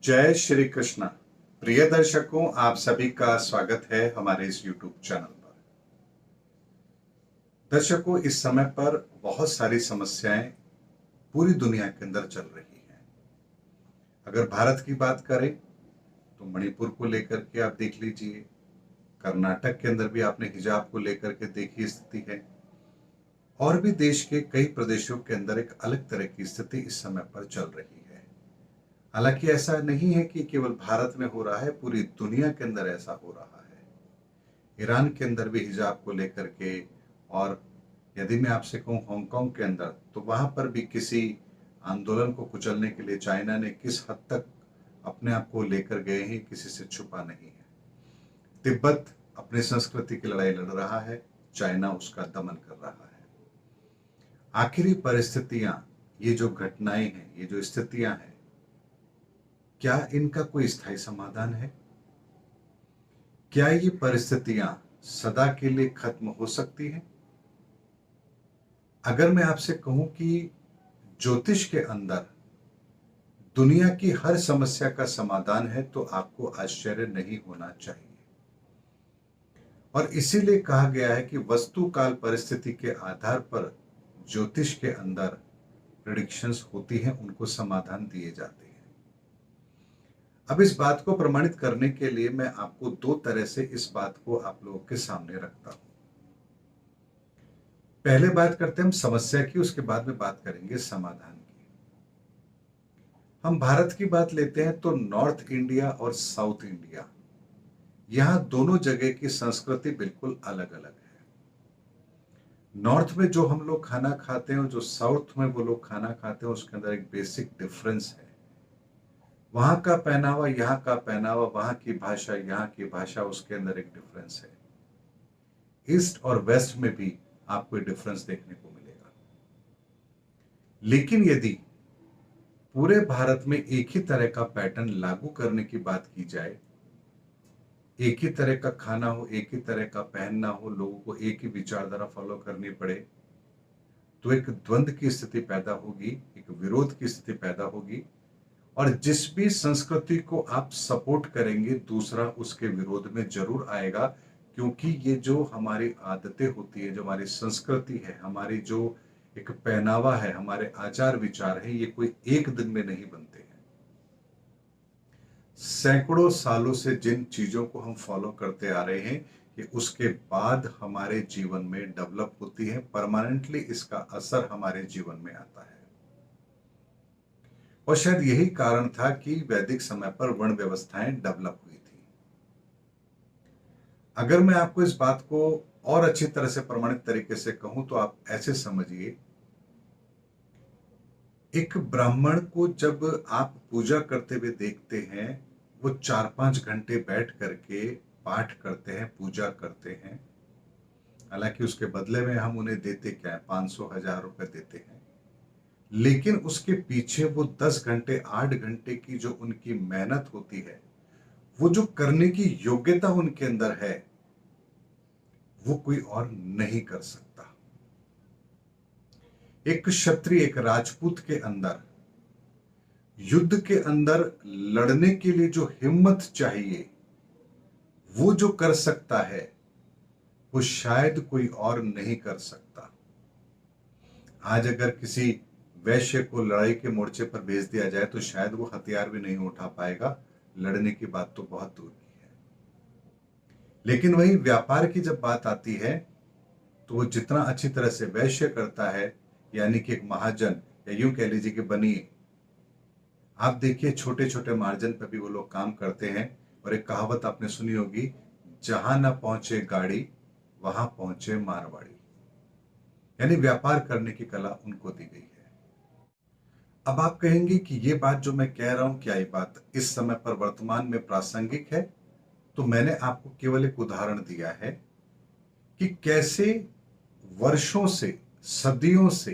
जय श्री कृष्ण। प्रिय दर्शकों, आप सभी का स्वागत है हमारे इस YouTube चैनल पर। दर्शकों, इस समय पर बहुत सारी समस्याएं पूरी दुनिया के अंदर चल रही हैं। अगर भारत की बात करें तो मणिपुर को लेकर के आप देख लीजिए, कर्नाटक के अंदर भी आपने हिजाब को लेकर के देखी स्थिति है, और भी देश के कई प्रदेशों के अंदर एक अलग तरह की स्थिति इस समय पर चल रही है। हालांकि ऐसा नहीं है कि केवल भारत में हो रहा है, पूरी दुनिया के अंदर ऐसा हो रहा है। ईरान के अंदर भी हिजाब को लेकर के, और यदि मैं आपसे कहूं हांगकांग के अंदर, तो वहां पर भी किसी आंदोलन को कुचलने के लिए चाइना ने किस हद तक अपने आप को लेकर गए हैं, किसी से छुपा नहीं है। तिब्बत अपनी संस्कृति की लड़ाई लड़ रहा है, चाइना उसका दमन कर रहा है। आखिरी परिस्थितियां, ये जो घटनाएं हैं, ये जो स्थितियां हैं, क्या इनका कोई स्थायी समाधान है? क्या ये परिस्थितियां सदा के लिए खत्म हो सकती हैं? अगर मैं आपसे कहूं कि ज्योतिष के अंदर दुनिया की हर समस्या का समाधान है, तो आपको आश्चर्य नहीं होना चाहिए। और इसीलिए कहा गया है कि वस्तु काल परिस्थिति के आधार पर ज्योतिष के अंदर प्रेडिक्शंस होती हैं, उनको समाधान दिए जाते हैं। अब इस बात को प्रमाणित करने के लिए मैं आपको दो तरह से इस बात को आप लोगों के सामने रखता हूं। पहले बात करते हैं हम समस्या की, उसके बाद में बात करेंगे समाधान की। हम भारत की बात लेते हैं तो नॉर्थ इंडिया और साउथ इंडिया, यहां दोनों जगह की संस्कृति बिल्कुल अलग अलग है। नॉर्थ में जो हम लोग खाना खाते हैं और जो साउथ में वो लोग खाना खाते हैं, उसके अंदर एक बेसिक डिफरेंस है। वहां का पहनावा, यहाँ का पहनावा, वहां की भाषा, यहाँ की भाषा, उसके अंदर एक डिफरेंस है। ईस्ट और वेस्ट में भी आपको डिफरेंस देखने को मिलेगा। लेकिन यदि पूरे भारत में एक ही तरह का पैटर्न लागू करने की बात की जाए, एक ही तरह का खाना हो, एक ही तरह का पहनना हो, लोगों को एक ही विचारधारा फॉलो करनी पड़े, तो एक द्वंद्व की स्थिति पैदा होगी, एक विरोध की स्थिति पैदा होगी। और जिस भी संस्कृति को आप सपोर्ट करेंगे, दूसरा उसके विरोध में जरूर आएगा। क्योंकि ये जो हमारी आदतें होती है, जो हमारी संस्कृति है, हमारी जो एक पहनावा है, हमारे आचार विचार है, ये कोई एक दिन में नहीं बनते हैं। सैकड़ों सालों से जिन चीजों को हम फॉलो करते आ रहे हैं, ये उसके बाद हमारे जीवन में डेवलप होती है, परमानेंटली इसका असर हमारे जीवन में आता है। और शायद यही कारण था कि वैदिक समय पर वर्ण व्यवस्थाएं डेवलप हुई थी। अगर मैं आपको इस बात को और अच्छी तरह से प्रमाणित तरीके से कहूं, तो आप ऐसे समझिए, एक ब्राह्मण को जब आप पूजा करते हुए देखते हैं, वो 4-5 घंटे बैठ करके पाठ करते हैं, पूजा करते हैं। हालांकि उसके बदले में हम उन्हें देते क्या है, 500-1000 रुपए देते हैं। लेकिन उसके पीछे वो 10 घंटे 8 घंटे की जो उनकी मेहनत होती है, वो जो करने की योग्यता उनके अंदर है, वो कोई और नहीं कर सकता। एक क्षत्रिय, एक राजपूत के अंदर युद्ध के अंदर लड़ने के लिए जो हिम्मत चाहिए, वो जो कर सकता है, वो शायद कोई और नहीं कर सकता। आज अगर किसी वैश्य को लड़ाई के मोर्चे पर भेज दिया जाए, तो शायद वो हथियार भी नहीं उठा पाएगा, लड़ने की बात तो बहुत दूर की है। लेकिन वही व्यापार की जब बात आती है, तो वो जितना अच्छी तरह से वैश्य करता है, यानी कि एक महाजन, या यूं कह लीजिए कि बनिए, आप देखिए छोटे छोटे मार्जिन पर भी वो लोग काम करते हैं। और एक कहावत आपने सुनी होगी, जहां ना पहुंचे गाड़ी, वहां पहुंचे मारवाड़ी। यानी व्यापार करने की कला उनको दी गई है। अब आप कहेंगे कि ये बात जो मैं कह रहा हूं, क्या ये बात इस समय पर वर्तमान में प्रासंगिक है? तो मैंने आपको केवल एक उदाहरण दिया है कि कैसे वर्षों से, सदियों से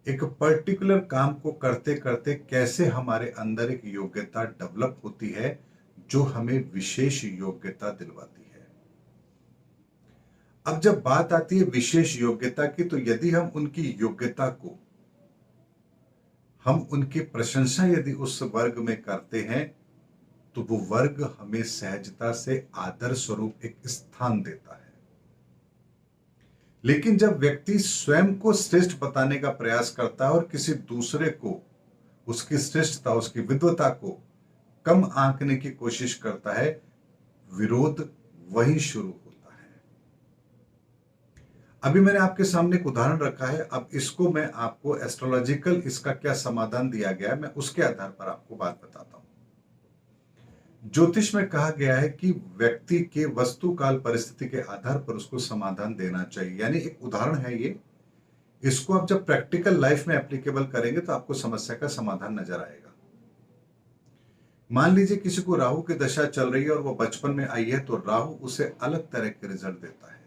एक पर्टिकुलर काम को करते करते कैसे हमारे अंदर एक योग्यता डेवलप होती है, जो हमें विशेष योग्यता दिलवाती है। अब जब बात आती है विशेष योग्यता की, तो यदि हम उनकी योग्यता को हम उनकी प्रशंसा यदि उस वर्ग में करते हैं तो वो वर्ग हमें सहजता से आदर स्वरूप एक स्थान देता है। लेकिन जब व्यक्ति स्वयं को श्रेष्ठ बताने का प्रयास करता है और किसी दूसरे को उसकी श्रेष्ठता, उसकी विद्वता को कम आंकने की कोशिश करता है, विरोध वहीं शुरू होता है। अभी मैंने आपके सामने एक उदाहरण रखा है, अब इसको मैं आपको एस्ट्रोलॉजिकल इसका क्या समाधान दिया गया है, मैं उसके आधार पर आपको बात बताता हूं। ज्योतिष में कहा गया है कि व्यक्ति के वस्तु काल परिस्थिति के आधार पर उसको समाधान देना चाहिए। यानी एक उदाहरण है ये, इसको आप जब प्रैक्टिकल लाइफ में एप्लीकेबल करेंगे तो आपको समस्या का समाधान नजर आएगा। मान लीजिए किसी को राहु की दशा चल रही है और वो बचपन में आई है, तो राहु उसे अलग तरह के रिजल्ट देता है।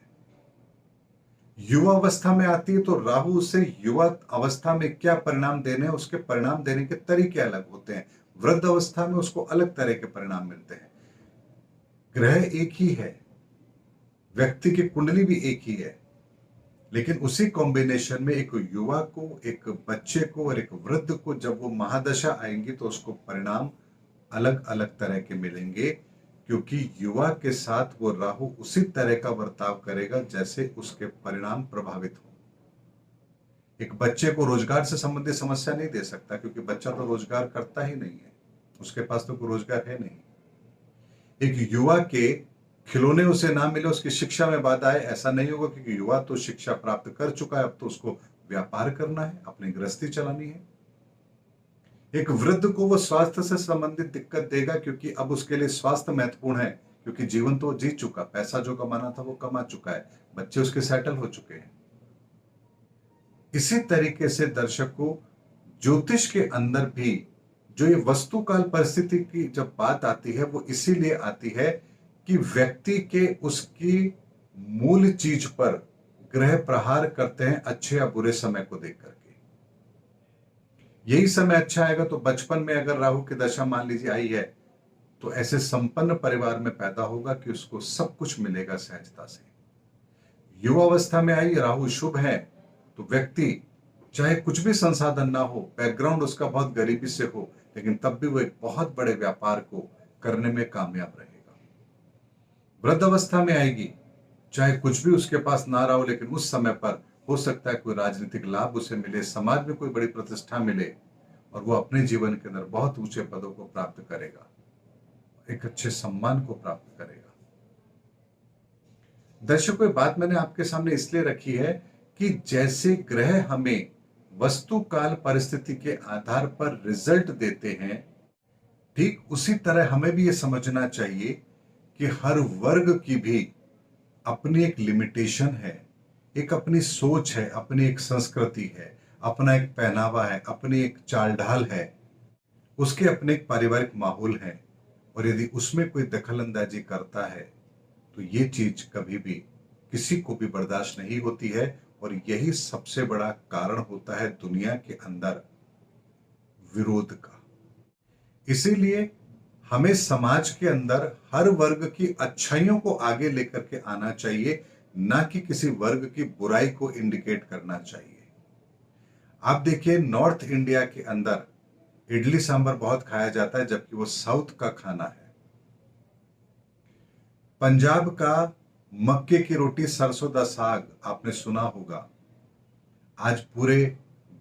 युवा अवस्था में आती है तो राहु उसे युवा अवस्था में क्या परिणाम देने हैं, उसके परिणाम देने के तरीके अलग होते हैं। वृद्ध अवस्था में उसको अलग तरह के परिणाम मिलते हैं। ग्रह एक ही है, व्यक्ति की कुंडली भी एक ही है, लेकिन उसी कॉम्बिनेशन में एक युवा को, एक बच्चे को और एक वृद्ध को जब वो महादशा आएंगी तो उसको परिणाम अलग अलग तरह के मिलेंगे, क्योंकि युवा के साथ वो राहु उसी तरह का बर्ताव करेगा जैसे उसके परिणाम प्रभावित हो। एक बच्चे को रोजगार से संबंधित समस्या नहीं दे सकता, क्योंकि बच्चा तो रोजगार करता ही नहीं है, उसके पास तो कोई रोजगार है नहीं। एक युवा के खिलौने उसे ना मिले, उसकी शिक्षा में बाधा आए, ऐसा नहीं होगा, क्योंकि युवा तो शिक्षा प्राप्त कर चुका है, अब तो उसको व्यापार करना है, अपनी गृहस्थी चलानी है। एक वृद्ध को वो स्वास्थ्य से संबंधित दिक्कत देगा, क्योंकि अब उसके लिए स्वास्थ्य महत्वपूर्ण है, क्योंकि जीवन तो जीत चुका, पैसा जो कमाना था वो कमा चुका है, बच्चे उसके सेटल हो चुके हैं। इसी तरीके से दर्शक को ज्योतिष के अंदर भी जो ये वस्तुकाल परिस्थिति की जब बात आती है, वो इसीलिए आती है कि व्यक्ति के उसकी मूल चीज पर ग्रह प्रहार करते हैं अच्छे या बुरे समय को देख करके। यही समय अच्छा आएगा तो बचपन में अगर राहु की दशा मान लीजिए आई है, तो ऐसे संपन्न परिवार में पैदा होगा कि उसको सब कुछ मिलेगा सहजता से। युवा अवस्था में आई राहु शुभ है, तो व्यक्ति चाहे कुछ भी संसाधन ना हो, बैकग्राउंड उसका बहुत गरीबी से हो, लेकिन तब भी वो एक बहुत बड़े व्यापार को करने में कामयाब रहेगा। वृद्ध अवस्था में आएगी, चाहे कुछ भी उसके पास ना रहा हो, लेकिन उस समय पर हो सकता है कोई राजनीतिक लाभ उसे मिले, समाज में कोई बड़ी प्रतिष्ठा मिले, और वो अपने जीवन के अंदर बहुत ऊंचे पदों को प्राप्त करेगा, एक अच्छे सम्मान को प्राप्त करेगा। दर्शकों, ये बात मैंने आपके सामने इसलिए रखी है कि जैसे ग्रह हमें वस्तु काल परिस्थिति के आधार पर रिजल्ट देते हैं, ठीक उसी तरह हमें भी ये समझना चाहिए कि हर वर्ग की भी अपनी एक लिमिटेशन है, एक अपनी सोच है, अपनी एक संस्कृति है, अपना एक पहनावा है, अपनी एक चाल ढाल है, उसके अपने एक पारिवारिक माहौल है, और यदि उसमें कोई दखल अंदाजी करता है तो ये चीज कभी भी किसी को भी बर्दाश्त नहीं होती है, और यही सबसे बड़ा कारण होता है दुनिया के अंदर विरोध का। इसीलिए हमें समाज के अंदर हर वर्ग की अच्छाइयों को आगे लेकर के आना चाहिए, ना कि किसी वर्ग की बुराई को इंडिकेट करना चाहिए। आप देखिए, नॉर्थ इंडिया के अंदर इडली सांभर बहुत खाया जाता है, जबकि वो साउथ का खाना है। पंजाब का मक्के की रोटी, सरसों का साग आपने सुना होगा, आज पूरे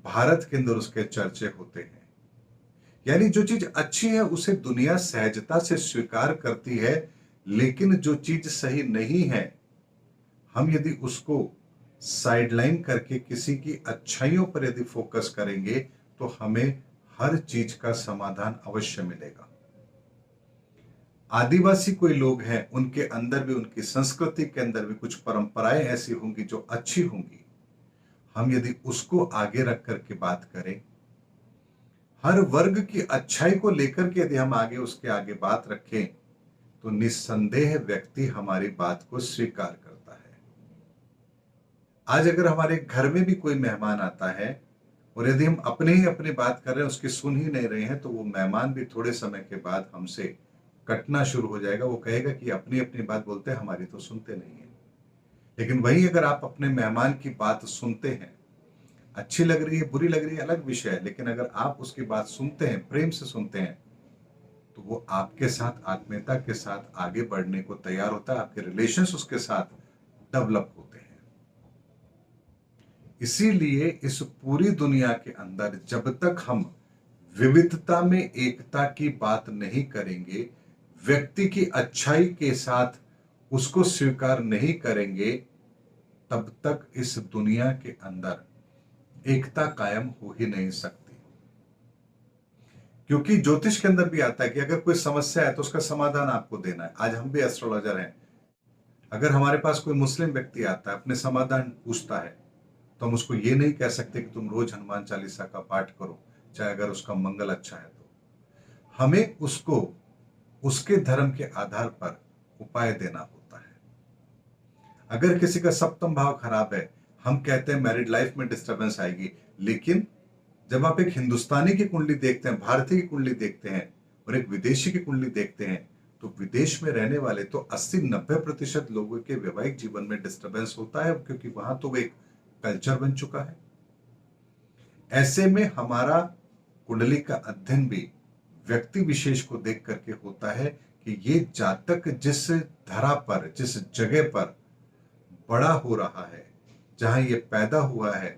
भारत के अंदर उसके चर्चे होते हैं। यानी जो चीज अच्छी है उसे दुनिया सहजता से स्वीकार करती है, लेकिन जो चीज सही नहीं है, हम यदि उसको साइडलाइन करके किसी की अच्छाइयों पर यदि फोकस करेंगे तो हमें हर चीज का समाधान अवश्य मिलेगा। आदिवासी कोई लोग हैं, उनके अंदर भी, उनकी संस्कृति के अंदर भी कुछ परंपराएं ऐसी होंगी जो अच्छी होंगी। हम यदि उसको आगे रख करके बात करें, हर वर्ग की अच्छाई को लेकर के यदि हम आगे उसके आगे बात रखें, तो निस्संदेह व्यक्ति हमारी बात को स्वीकार करता है। आज अगर हमारे घर में भी कोई मेहमान आता है और यदि हम अपने ही अपनी बात कर रहे हैं, उसकी सुन ही नहीं रहे हैं, तो वो मेहमान भी थोड़े समय के बाद हमसे कटना शुरू हो जाएगा। वो कहेगा कि अपनी अपनी बात बोलते हैं, हमारी तो सुनते नहीं है। लेकिन वही अगर आप अपने मेहमान की बात सुनते हैं, अच्छी लग रही है, बुरी लग रही है, अलग विषय है, लेकिन अगर आप उसकी बात सुनते हैं, प्रेम से सुनते हैं, तो वो आपके साथ आत्मीयता के साथ आगे बढ़ने को तैयार होता है, आपके रिलेशंस उसके साथ डेवलप होते हैं। इसीलिए इस पूरी दुनिया के अंदर जब तक हम विविधता में एकता की बात नहीं करेंगे, व्यक्ति की अच्छाई के साथ उसको स्वीकार नहीं करेंगे, तब तक इस दुनिया के अंदर एकता कायम हो ही नहीं सकती। क्योंकि ज्योतिष के अंदर भी आता है कि अगर कोई समस्या है तो उसका समाधान आपको देना है। आज हम भी एस्ट्रोलॉजर हैं, अगर हमारे पास कोई मुस्लिम व्यक्ति आता है, अपने समाधान पूछता है, तो हम उसको ये नहीं कह सकते कि तुम रोज हनुमान चालीसा का पाठ करो, चाहे अगर उसका मंगल अच्छा है तो। हमें उसको उसके धर्म के आधार पर उपाय देना होता है। अगर किसी का सप्तम भाव खराब है, हम कहते हैं मैरिड लाइफ में डिस्टर्बेंस आएगी, लेकिन जब आप एक हिंदुस्तानी की कुंडली देखते हैं, भारतीय की कुंडली देखते हैं और एक विदेशी की कुंडली देखते हैं, तो विदेश में रहने वाले तो 80-90% लोगों के वैवाहिक जीवन में डिस्टर्बेंस होता है, क्योंकि वहां तो एक कल्चर बन चुका है। ऐसे में हमारा कुंडली का अध्ययन भी व्यक्ति विशेष को देख करके होता है कि ये जातक जिस धरा पर, जिस जगह पर बड़ा हो रहा है, जहां ये पैदा हुआ है,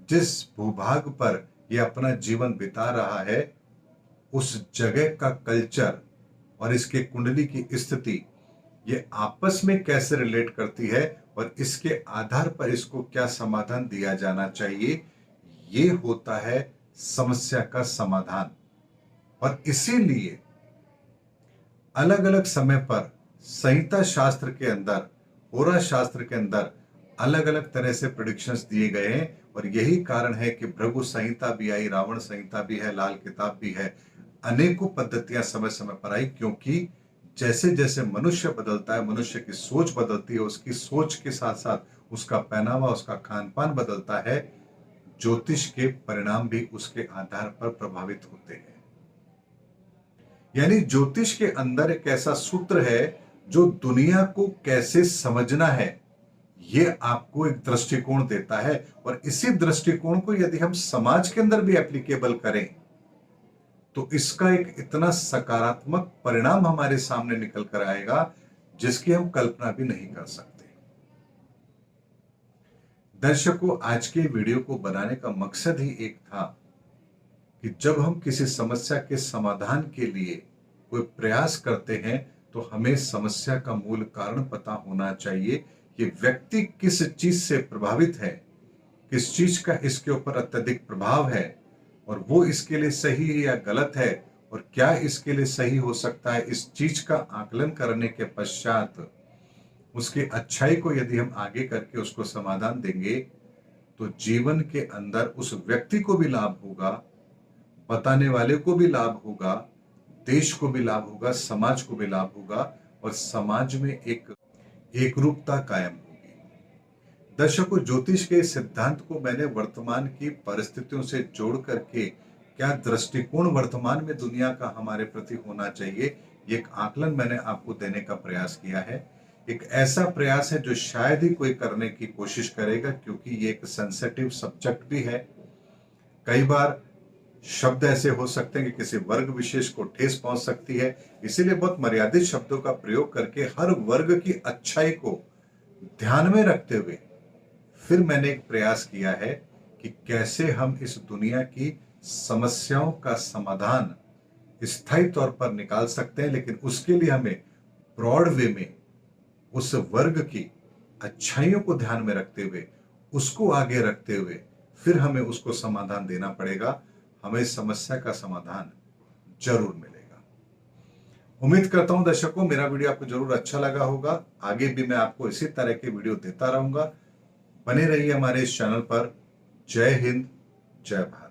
जिस भूभाग पर ये अपना जीवन बिता रहा है, उस जगह का कल्चर और इसके कुंडली की स्थिति ये आपस में कैसे रिलेट करती है और इसके आधार पर इसको क्या समाधान दिया जाना चाहिए, ये होता है समस्या का समाधान। और इसीलिए अलग अलग समय पर संहिता शास्त्र के अंदर, होरा शास्त्र के अंदर अलग अलग तरह से प्रेडिक्शंस दिए गए हैं। और यही कारण है कि भृगु संहिता भी आई, रावण संहिता भी है, लाल किताब भी है, अनेकों पद्धतियां समय समय पर आई, क्योंकि जैसे जैसे मनुष्य बदलता है, मनुष्य की सोच बदलती है, उसकी सोच के साथ साथ उसका पहनावा, उसका खान पान बदलता है, ज्योतिष के परिणाम भी उसके आधार पर प्रभावित होते हैं। यानी ज्योतिष के अंदर एक ऐसा सूत्र है जो दुनिया को कैसे समझना है, ये आपको एक दृष्टिकोण देता है। और इसी दृष्टिकोण को यदि हम समाज के अंदर भी एप्लीकेबल करें, तो इसका एक इतना सकारात्मक परिणाम हमारे सामने निकल कर आएगा जिसकी हम कल्पना भी नहीं कर सकते। दर्शकों, आज के वीडियो को बनाने का मकसद ही एक था कि जब हम किसी समस्या के समाधान के लिए कोई प्रयास करते हैं, तो हमें समस्या का मूल कारण पता होना चाहिए। ये व्यक्ति किस चीज से प्रभावित है, किस चीज का इसके ऊपर अत्यधिक प्रभाव है, और वो इसके लिए सही है या गलत है, और क्या इसके लिए सही हो सकता है। इस चीज का आकलन करने के पश्चात उसकी अच्छाई को यदि हम आगे करके उसको समाधान देंगे, तो जीवन के अंदर उस व्यक्ति को भी लाभ होगा, बताने वाले को भी लाभ होगा, देश को भी लाभ होगा, समाज को भी लाभ होगा, और समाज में एक एकरूपता कायम होगी। दर्शकों, ज्योतिष के सिद्धांत को मैंने वर्तमान की परिस्थितियों से जोड़ करके क्या दृष्टिकोण वर्तमान में दुनिया का हमारे प्रति होना चाहिए, ये एक आकलन मैंने आपको देने का प्रयास किया है। एक ऐसा प्रयास है जो शायद ही कोई करने की कोशिश करेगा, क्योंकि ये एक सेंसिटिव सब्जेक्ट भी है। कई बार शब्द ऐसे हो सकते हैं कि किसी वर्ग विशेष को ठेस पहुंच सकती है, इसीलिए बहुत मर्यादित शब्दों का प्रयोग करके हर वर्ग की अच्छाई को ध्यान में रखते हुए फिर मैंने एक प्रयास किया है कि कैसे हम इस दुनिया की समस्याओं का समाधान स्थायी तौर पर निकाल सकते हैं, लेकिन उसके लिए हमें ब्रॉड वे में उस वर्ग की अच्छाइयों को ध्यान में रखते हुए, उसको आगे रखते हुए फिर हमें उसको समाधान देना पड़ेगा। हमें समस्या का समाधान जरूर मिलेगा। उम्मीद करता हूं दर्शकों, मेरा वीडियो आपको जरूर अच्छा लगा होगा। आगे भी मैं आपको इसी तरह के वीडियो देता रहूंगा। बने रहिए हमारे इस चैनल पर। जय हिंद, जय भारत।